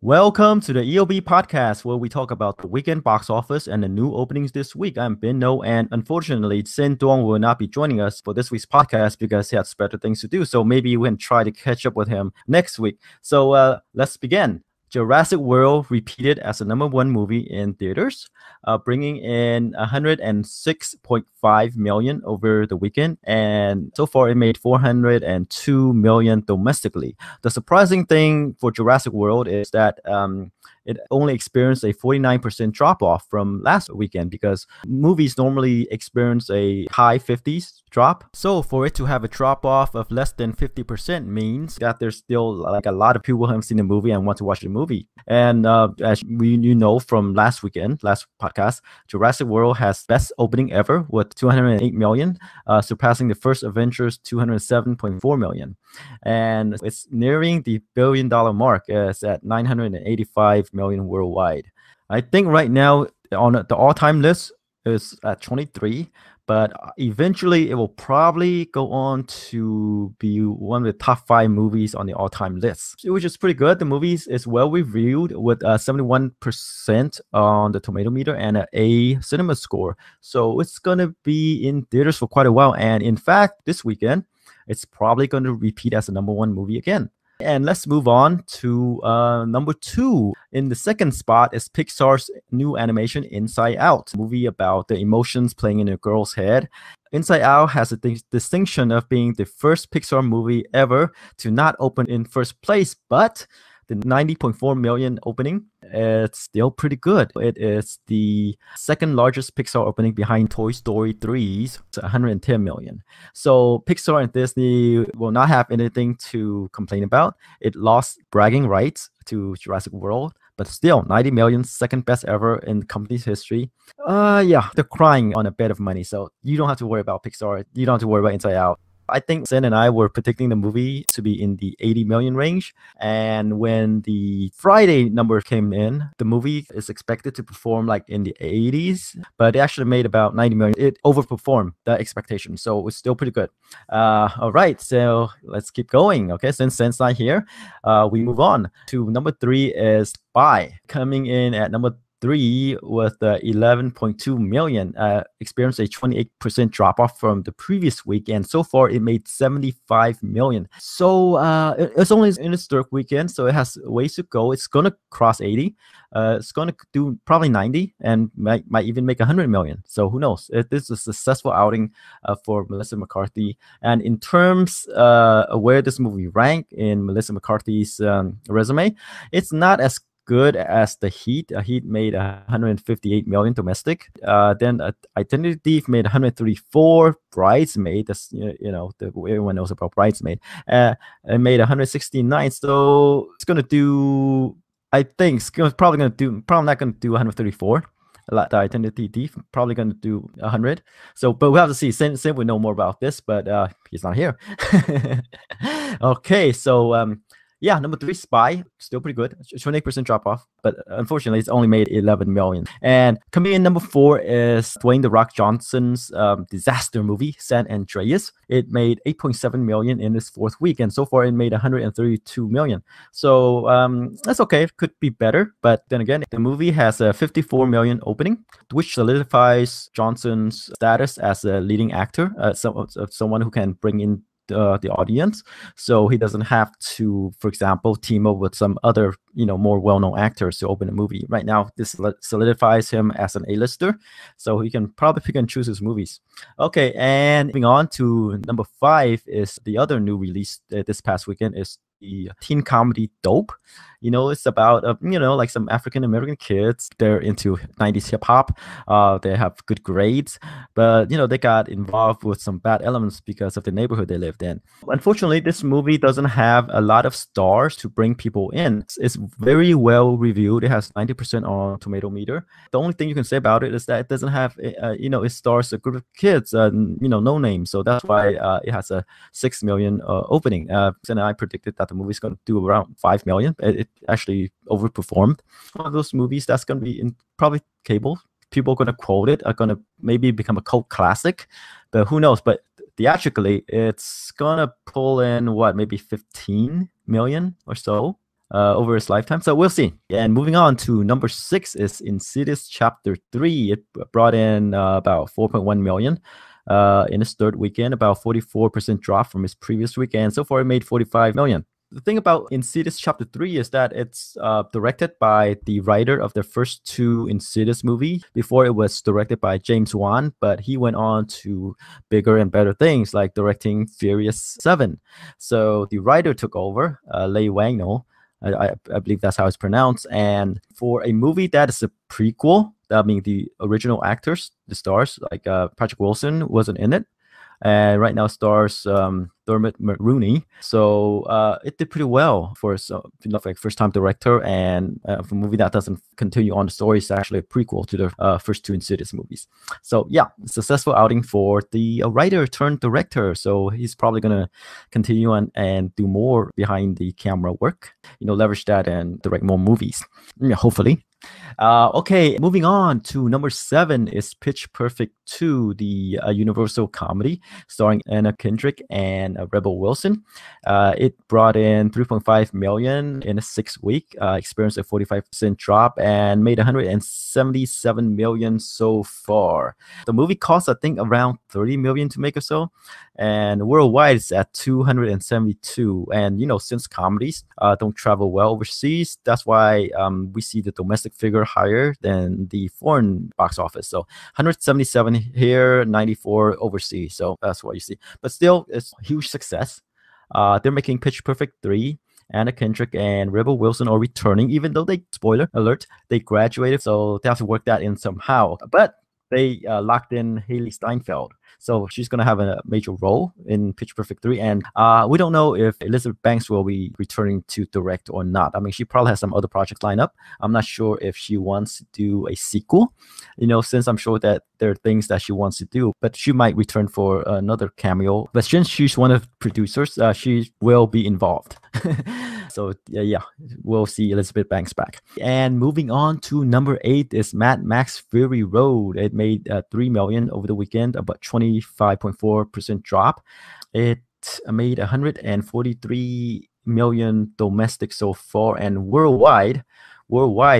Welcome to the EOB podcast, where we talk about the weekend box office and the new openings this week. I'm Binh, and unfortunately, Sin Duong will not be joining us for this week's podcast because he has better things to do. So maybe we can try to catch up with him next week. So let's begin. Jurassic World repeated as the number one movie in theaters, bringing in 106.5 million over the weekend, and so far it made 402 million domestically. The surprising thing for Jurassic World is that it only experienced a 49% drop off from last weekend because movies normally experience a high 50s drop. So for it to have a drop off of less than 50% means that there's still like a lot of people who haven't seen the movie and want to watch the movie. And as you know from last podcast, Jurassic World has best opening ever with 208 million, surpassing the first Avengers 207.4 million. And it's nearing the billion-dollar mark. It's at 985 million worldwide. I think right now on the all-time list is at 23, but eventually it will probably go on to be one of the top 5 movies on the all-time list, which is pretty good. The movie is well reviewed with 71% on the tomato meter and an A cinema score. So it's going to be in theaters for quite a while. And in fact, this weekend, it's probably going to repeat as the number one movie again. And let's move on to number 2. In the second spot is Pixar's new animation Inside Out, a movie about the emotions playing in a girl's head. Inside Out has a distinction of being the first Pixar movie ever to not open in first place, but the 90.4 million opening, it's still pretty good. It is the second largest Pixar opening behind Toy Story 3's 110 million. So Pixar and Disney will not have anything to complain about. It lost bragging rights to Jurassic World, but still 90 million, second best ever in the company's history. They're crying on a bed of money. So you don't have to worry about Pixar. You don't have to worry about Inside Out. I think Sen and I were predicting the movie to be in the 80 million range. And when the Friday number came in, the movie is expected to perform like in the 80s, but it actually made about 90 million. It overperformed the expectation. So it's still pretty good. All right. So let's keep going. Okay. Since Sen's not here, we move on to number 3 is Spy, coming in at number 3 with 11.2 million, experienced a 28% drop off from the previous week, and so far it made 75 million. So it's only in its third weekend, so it has ways to go. It's gonna cross 80. It's gonna do probably 90 and might even make 100 million. So who knows? This is a successful outing for Melissa McCarthy. And in terms where this movie ranked in Melissa McCarthy's resume, it's not as good as the Heat. Heat made 158 million domestic. Then Identity Thief made 134. Bridesmaid, that's everyone knows about Bridesmaid. It made 169. So it's gonna do. I think it's probably not gonna do 134. The Identity Thief probably gonna do 100. So, but we have to see. Sam will know more about this, but he's not here. Okay, so. Yeah, number 3, Spy, still pretty good. 28% drop off, but unfortunately, it's only made 11 million. And coming in number 4 is Dwayne "The Rock" Johnson's disaster movie, San Andreas. It made 8.7 million in its 4th week, and so far it made 132 million. So that's okay. It could be better, but then again, the movie has a 54 million opening, which solidifies Johnson's status as a leading actor, someone who can bring in the audience, so he doesn't have to, for example, team up with some other more well-known actors to open a movie. Right now, this solidifies him as an A-lister, so he can probably pick and choose his movies. Okay, and moving on to number 5 is the other new release this past weekend is the teen comedy Dope. It's about like some African American kids. They're into 90s hip hop. They have good grades, but they got involved with some bad elements because of the neighborhood they lived in. Unfortunately, this movie doesn't have a lot of stars to bring people in. It's very well reviewed. It has 90% on tomato meter. The only thing you can say about it is that it doesn't have it stars a group of kids, no name. So that's why it has a 6 million opening. And I predicted that the movie's going to do around 5 million. It actually overperformed. One of those movies that's going to be in probably cable. People are going to quote it, are going to maybe become a cult classic, but who knows? But theatrically, it's going to pull in maybe 15 million or so. over his lifetime. So we'll see. And moving on to number 6 is Insidious Chapter 3. It brought in about 4.1 million in its third weekend, about 44% drop from its previous weekend. So far, it made 45 million. The thing about Insidious Chapter 3 is that it's directed by the writer of the first 2 Insidious movies. Before, it was directed by James Wan, but he went on to bigger and better things like directing Furious 7. So the writer took over, Lei Wang-no. I believe that's how it's pronounced. And for a movie that is a prequel, I mean, the original actors, the stars, like Patrick Wilson wasn't in it. And right now stars Dermot Mulroney. So it did pretty well for like first-time director, and for a movie that doesn't continue on the story. It's actually a prequel to the first 2 Insidious movies. So yeah, successful outing for the writer turned director. So he's probably gonna continue on and do more behind the camera work. Leverage that and direct more movies. Yeah, hopefully. Okay, moving on to number 7 is Pitch Perfect 2, the Universal comedy starring Anna Kendrick and Rebel Wilson. It brought in 3.5 million in a 6-week, experienced a 45% drop, and made 177 million so far. The movie cost, I think, around 30 million to make or so, and worldwide it's at 272. And since comedies don't travel well overseas, that's why we see the domestic figure higher than the foreign box office. So 177 here, 94 overseas. So that's what you see. But still, it's a huge success. They're making Pitch Perfect 3. Anna Kendrick and Rebel Wilson are returning, even though spoiler alert, they graduated. So they have to work that in somehow. But they locked in Haley Steinfeld. So she's going to have a major role in Pitch Perfect 3. And we don't know if Elizabeth Banks will be returning to direct or not. I mean, she probably has some other projects lined up. I'm not sure if she wants to do a sequel, since I'm sure that there are things that she wants to do. But she might return for another cameo. But since she's one of the producers, she will be involved. So yeah, we'll see Elizabeth Banks back. And moving on to number 8 is Mad Max Fury Road. It made 3 million over the weekend, about 25.4% drop. It made 143 million domestic so far, and worldwide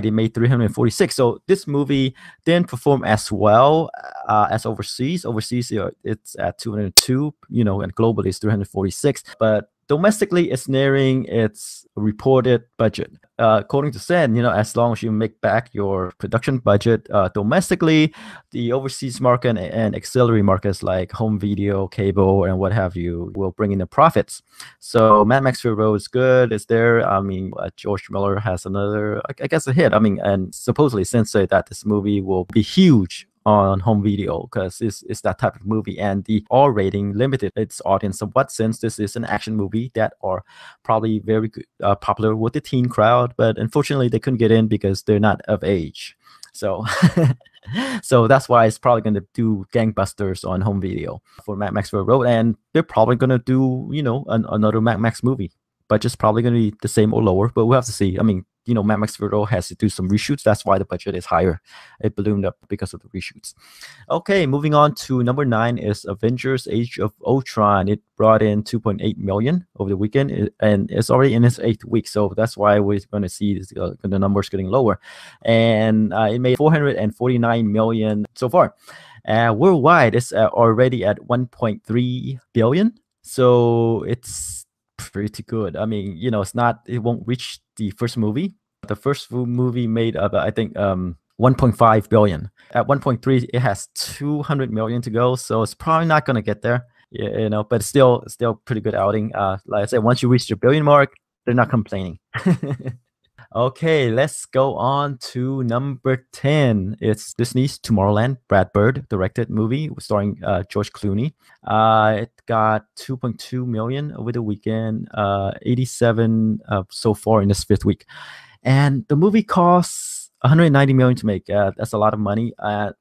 it made 346. So this movie didn't perform as well as overseas. Overseas, it's at 202, and globally it's 346. But domestically, it's nearing its reported budget. According to Sen, as long as you make back your production budget domestically, the overseas market and auxiliary markets like home video, cable, and what have you will bring in the profits. So Mad Max Fury Road is good. It's there. I mean, George Miller has another, I guess, a hit. I mean, and supposedly Sen say that this movie will be huge on home video because it's that type of movie, and the R rating limited its audience somewhat, since this is an action movie that are probably very good, popular with the teen crowd, but unfortunately they couldn't get in because they're not of age. So so that's why it's probably going to do gangbusters on home video for Mad Max Fury Road, and they're probably going to do another Mad Max movie. Budget's probably going to be the same or lower, but we'll have to see. I mean, Mad Max Fury Road has to do some reshoots. That's why the budget is higher. It ballooned up because of the reshoots. Okay, moving on to number 9 is Avengers Age of Ultron. It brought in 2.8 million over the weekend, and it's already in its 8th week. So that's why we're going to see the numbers getting lower. And it made 449 million so far. Worldwide, it's already at 1.3 billion. So it's pretty good. I mean, it won't reach the first movie. The first movie made I think 1.5 billion. At 1.3, it has 200 million to go, so it's probably not going to get there. But still pretty good outing. Like I said, once you reach the billion mark, they're not complaining. Okay, let's go on to number 10. It's Disney's Tomorrowland, Brad Bird directed movie starring George Clooney. It got 2.2 million over the weekend, 87 so far in this 5th week. And the movie costs 190 million to make. That's a lot of money.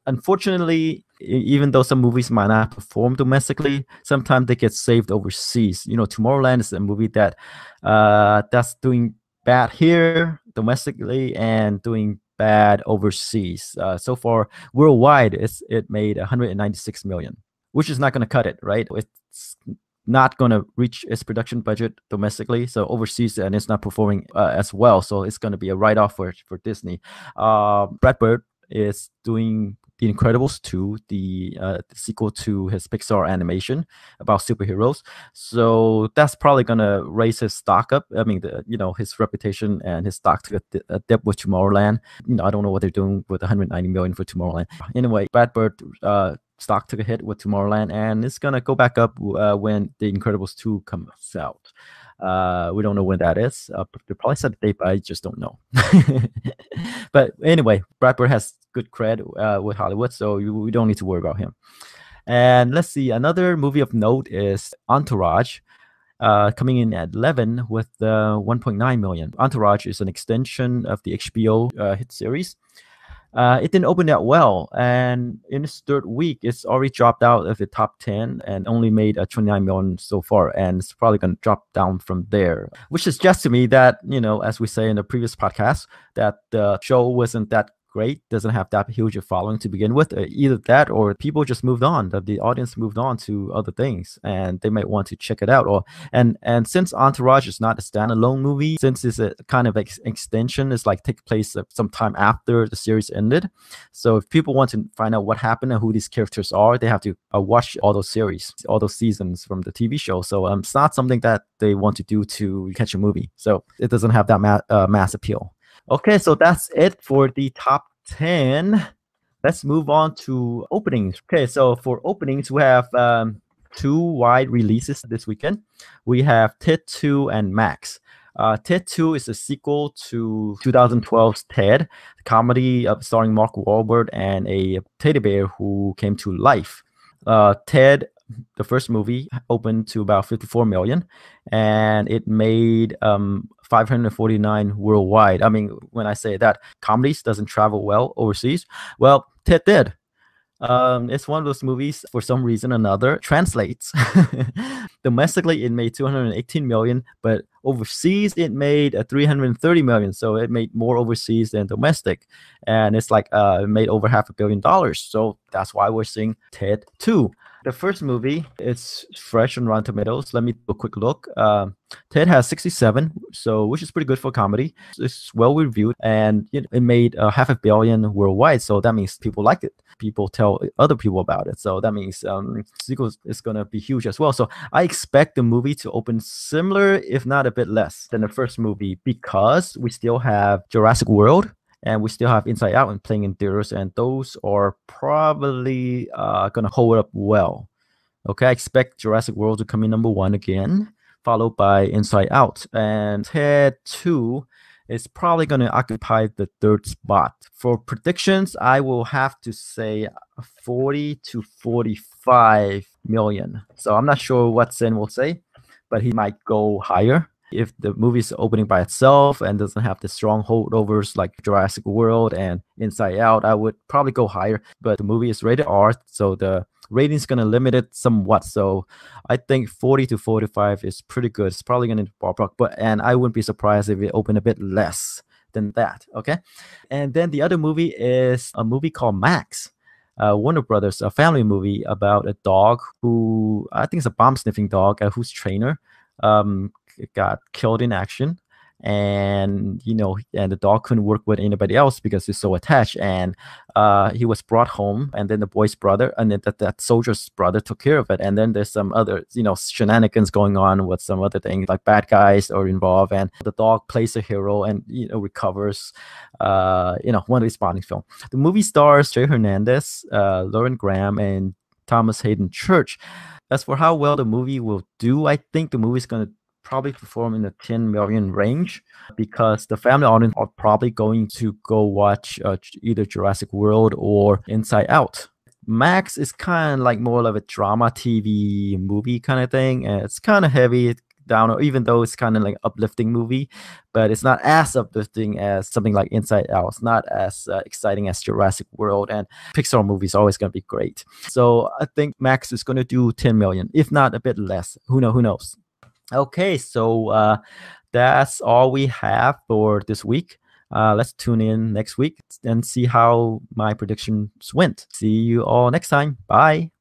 Unfortunately, even though some movies might not perform domestically, sometimes they get saved overseas. Tomorrowland is a movie that's doing bad here domestically and doing bad overseas. So far, worldwide, it made 196 million, which is not going to cut it, right? It's not going to reach its production budget domestically, so overseas, and it's not performing as well. So it's going to be a write-off for Disney. Brad Bird is doing The Incredibles 2, the sequel to his Pixar animation about superheroes. So that's probably gonna raise his stock up. I mean, his reputation and his stock to a dip with Tomorrowland. I don't know what they're doing with 190 million for Tomorrowland. Anyway, Brad Bird stock took a hit with Tomorrowland, and it's gonna go back up when The Incredibles 2 comes out. We don't know when that is. They probably said the date, but I just don't know. But anyway, Brad Bird has good cred with Hollywood, so we don't need to worry about him. And let's see, another movie of note is Entourage, coming in at 11 with 1.9 million. Entourage is an extension of the HBO hit series. It didn't open that well, and in its third week, it's already dropped out of the top 10 and only made 29 million so far, and it's probably going to drop down from there, which suggests to me that, as we say in the previous podcast, that the show wasn't that great, doesn't have that huge a following to begin with. Either that or people just moved on, the audience moved on to other things, and they might want to check it out. And since Entourage is not a standalone movie, since it's a kind of extension, it's like take place some time after the series ended. So if people want to find out what happened and who these characters are, they have to watch all those series, all those seasons from the TV show. So it's not something that they want to do to catch a movie. So it doesn't have that mass appeal. Okay, so that's it for the top 10. Let's move on to openings. Okay, so for openings, we have 2 wide releases this weekend. We have Ted 2 and Max. Ted 2 is a sequel to 2012's Ted, the comedy starring Mark Wahlberg and a teddy bear who came to life. Ted, the first movie, opened to about 54 million, and it made 549 worldwide. I mean, when I say that comedies doesn't travel well overseas, well, Ted did. It's one of those movies, for some reason or another, translates. Domestically, it made 218 million, but overseas, it made 330 million. So it made more overseas than domestic. And it's like it made over $500 million. So that's why we're seeing Ted 2. The first movie, it's fresh on Rotten Tomatoes. Let me do a quick look. Ted has 67, which is pretty good for comedy. It's well reviewed, and it made $500 million worldwide. So that means people liked it. People tell other people about it. So that means sequel is gonna be huge as well. So I expect the movie to open similar, if not a bit less, than the first movie, because we still have Jurassic World. And we still have Inside Out and playing in theaters, and those are probably gonna hold up well. Okay, I expect Jurassic World to come in number 1 again, followed by Inside Out, and Ted 2 is probably gonna occupy the 3rd spot. For predictions, I will have to say 40 to 45 million. So I'm not sure what Senh will say, but he might go higher. If the movie is opening by itself and doesn't have the strong holdovers like Jurassic World and Inside Out, I would probably go higher. But the movie is rated R, so the rating is going to limit it somewhat. So I think 40 to 45 is pretty good. It's probably going to ballpark, and I wouldn't be surprised if it opened a bit less than that. Okay, and then the other movie is a movie called Max. Warner Brothers, a family movie about a dog who, I think it's a bomb sniffing dog, whose trainer got killed in action, and and the dog couldn't work with anybody else because he's so attached, and he was brought home, and then the boy's brother, and then that soldier's brother took care of it, and then there's some other shenanigans going on with some other things, like bad guys are involved, and the dog plays a hero and recovers. One of these bonding film. The movie stars Jay Hernandez, Lauren Graham, and Thomas Hayden Church. As for how well the movie will do, I think the movie's going to probably perform in the 10 million range, because the family audience are probably going to go watch either Jurassic World or Inside Out. Max is kind of like more of a drama TV movie kind of thing, and it's kind of heavy down, even though it's kind of like uplifting movie, but it's not as uplifting as something like Inside Out. It's not as exciting as Jurassic World, and Pixar movies are always going to be great. So I think Max is going to do 10 million, if not a bit less. Who knows? Okay, so that's all we have for this week. Let's tune in next week and see how my predictions went. See you all next time. Bye.